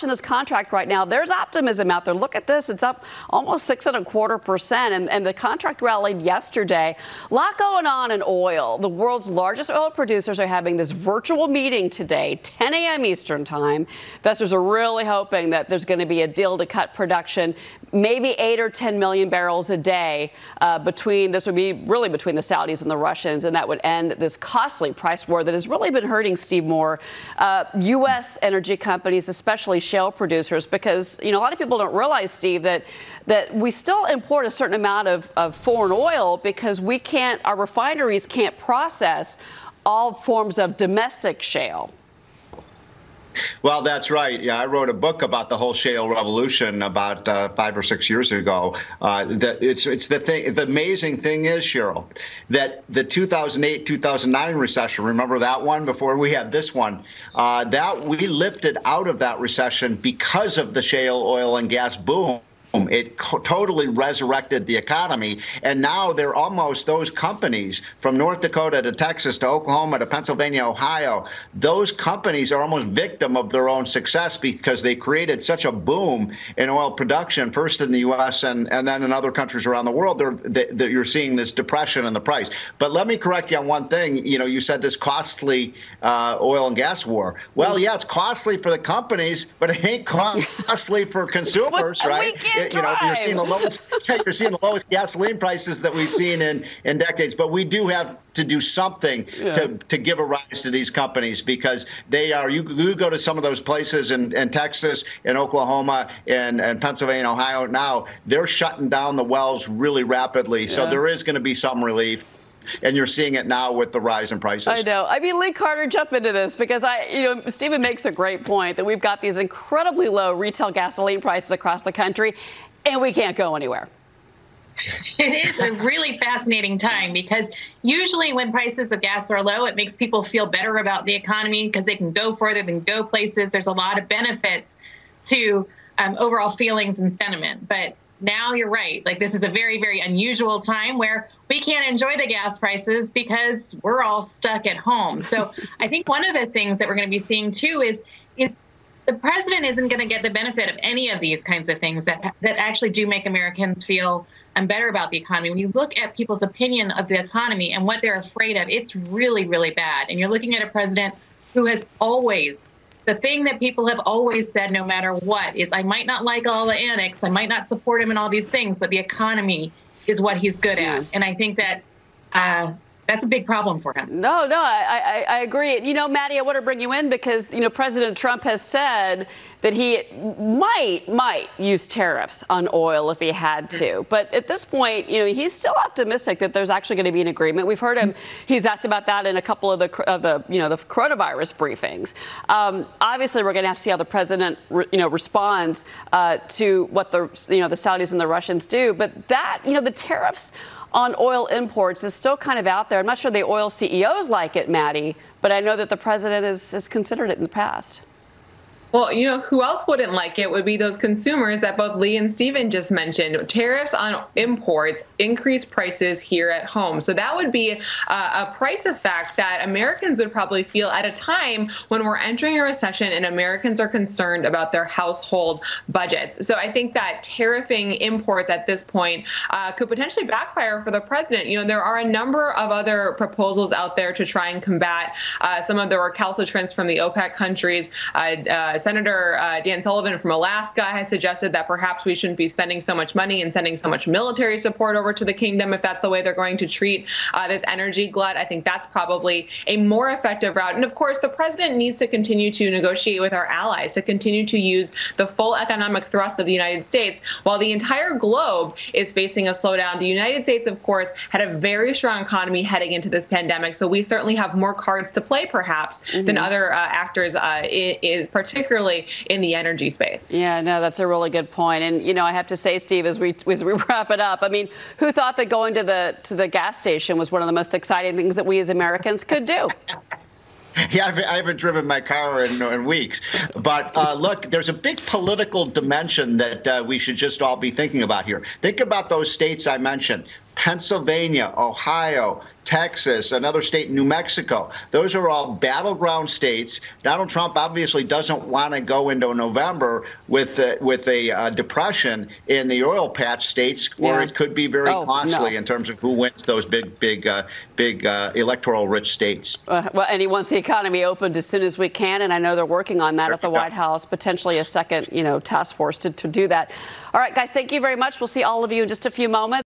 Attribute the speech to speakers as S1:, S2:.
S1: watching this contract right now, there's optimism out there. Look at this. It's up almost 6.25%. And the contract rallied yesterday. A lot going on in oil. The world's largest oil producers are having this virtual meeting today, 10 a.m. Eastern time. Investors are really hoping that there's going to be a deal to cut production, maybe 8 or 10 million barrels a day this would be really between the Saudis and the Russians, and that would end this costly price war that has really been hurting, Steve Moore, U.S. energy companies, especially shale producers, because, a lot of people don't realize, Steve, that we still import a certain amount of foreign oil because our refineries can't process all forms of domestic shale.
S2: Well, that's right. Yeah, I wrote a book about the whole shale revolution about 5 or 6 years ago. It's the thing. The amazing thing is, Cheryl, that the 2008-2009 recession. Remember that one before we had this one? That we lifted out of that recession because of the shale oil and gas boom. It totally resurrected the economy. And now they're almost those companies from North Dakota to Texas to Oklahoma to Pennsylvania, Ohio. Those companies are almost victim of their own success because they created such a boom in oil production, first in the U.S. and then in other countries around the world. You're seeing this depression in the price. But let me correct you on one thing. You said this costly oil and gas war. Well, yeah, it's costly for the companies, but it ain't costly for consumers, right? You're seeing the lowest gasoline prices that we've seen in decades. But we do have to do something to give a rise to these companies, because they are. You go to some of those places in Texas, in Oklahoma, and Pennsylvania, Ohio. Now they're shutting down the wells really rapidly. Yeah. So there is going to be some relief. And you're seeing it now with the rise in prices.
S1: I know. I mean, Lee Carter, jump into this, because Stephen makes a great point that we've got these incredibly low retail gasoline prices across the country, and we can't go anywhere.
S3: It is a really fascinating time, because usually when prices of gas are low, it makes people feel better about the economy because they can go further, they can go places. There's a lot of benefits to overall feelings and sentiment. But now you're right. Like, this is a very, very unusual time where we can't enjoy the gas prices because we're all stuck at home. So I think one of the things that we're going to be seeing, too, is the president isn't going to get the benefit of any of these kinds of things that actually do make Americans feel better about the economy. When you look at people's opinion of the economy and what they're afraid of, it's really, really bad. And you're looking at a president who has always, the thing that people have always said, no matter what, is, I might not like all the annex, I might not support him in all these things, but the economy is what he's good at. And I think that that's a big problem for him.
S1: No, I agree. Mattie, I want to bring you in because, President Trump has said that he might use tariffs on oil if he had to. But at this point, he's still optimistic that there's actually going to be an agreement. We've heard him. He's asked about that in a couple of the coronavirus briefings. Obviously, we're going to have to see how the president, responds to what the Saudis and the Russians do. But that, the tariffs on oil imports is still kind of out there. I'm not sure the oil CEOs like it, Mattie, but I know that the president has considered it in the past.
S4: Well, who else wouldn't like it would be those consumers that both Lee and Stephen just mentioned. Tariffs on imports increase prices here at home. So that would be a price effect that Americans would probably feel at a time when we're entering a recession and Americans are concerned about their household budgets. So I think that tariffing imports at this point could potentially backfire for the president. There are a number of other proposals out there to try and combat some of the recalcitrance from the OPEC countries. Senator Dan Sullivan from Alaska has suggested that perhaps we shouldn't be spending so much money and sending so much military support over to the kingdom if that's the way they're going to treat this energy glut. I think that's probably a more effective route. And of course, the president needs to continue to negotiate with our allies, to continue to use the full economic thrust of the United States. While the entire globe is facing a slowdown, the United States, of course, had a very strong economy heading into this pandemic. So we certainly have more cards to play, perhaps, than other actors, is particularly in the energy space.
S1: Yeah, no, that's a really good point. And, I have to say, Steve, as we wrap it up, I mean, who thought that going to the gas station was one of the most exciting things that we as Americans could do?
S2: Yeah, I haven't driven my car in weeks. But look, there's a big political dimension that we should just all be thinking about here. Think about those states I mentioned. Pennsylvania, Ohio, Texas, another state, New Mexico. Those are all battleground states. Donald Trump obviously doesn't want to go into November with a depression in the oil patch states, where it could be very costly in terms of who wins those big electoral-rich states.
S1: Well, and he wants the economy opened as soon as we can, and I know they're working on that at the White House, potentially a second, task force to do that. All right, guys, thank you very much. We'll see all of you in just a few moments.